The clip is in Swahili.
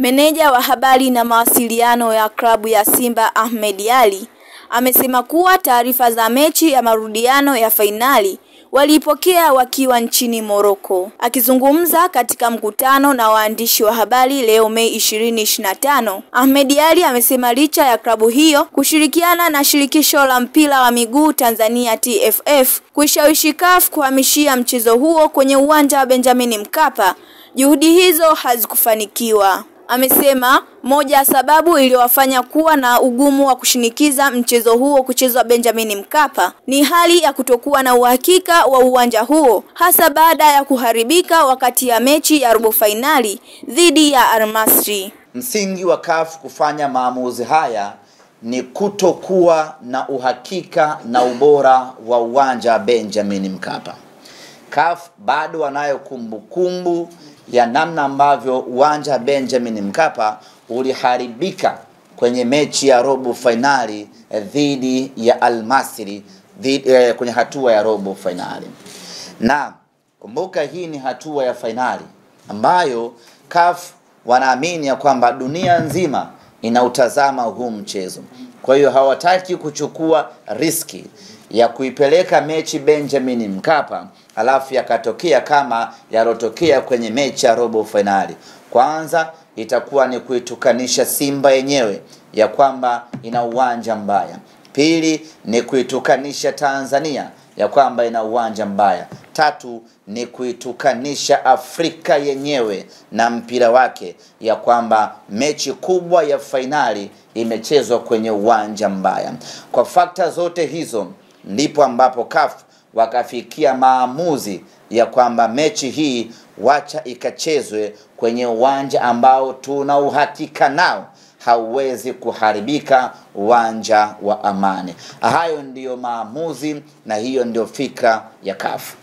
Meneja wa habari na mawasiliano ya klabu ya Simba Ahmed Ally amesema kuwa taarifa za mechi ya marudiano ya fainali walipokea wakiwa nchini Morocco. Akizungumza katika mkutano na waandishi wa habari leo Mei 2025, Ahmed Ally amesema licha ya klabu hiyo kushirikiana na shirikisho la mpira wa miguu Tanzania TFF kuishawishi CAF kuhamishia mchezo huo kwenye uwanja wa Benjamin Mkapa, juhudi hizo hazikufanikiwa. Amesema moja ya sababu iliyowafanya kuwa na ugumu wa kushinikiza mchezo huo kuchezwa Benjamin Mkapa ni hali ya kutokuwa na uhakika wa uwanja huo, hasa baada ya kuharibika wakati ya mechi ya robo finali dhidi ya Al Masry. Msingi wa CAF kufanya maamuzi haya ni kutokuwa na uhakika na ubora wa uwanja Benjamin Mkapa. CAF bado wanayo kumbukumbu ya namna ambavyo uwanja Benjamin Mkapa uliharibika kwenye mechi ya robo finali dhidi ya Al Masry kwenye hatua ya robo finali. Na kumbuka hii ni hatua ya finali ambayo CAF wanaamini ya kwamba dunia nzima inautazama huu mchezo. Kwa hiyo hawataki kuchukua riski ya kuipeleka mechi Benjamin Mkapa alafu yakatokea kama yalotokea kwenye mechi ya robo finali. Kwanza itakuwa ni kuitukanisha Simba yenyewe ya kwamba ina uwanja mbaya. Pili ni kuitukanisha Tanzania ya kwamba ina uwanja mbaya. Tatu ni kuitukanisha Afrika yenyewe na mpira wake ya kwamba mechi kubwa ya finali imechezwa kwenye uwanja mbaya. Kwa fakta zote hizo ndipo ambapo CAF wakafikia maamuzi ya kwamba mechi hii wacha ikachezwe kwenye uwanja ambao tuna uhakika nao hauwezi kuharibika, uwanja wa Amani. Hayo ndiyo maamuzi na hiyo ndio fikra ya CAF.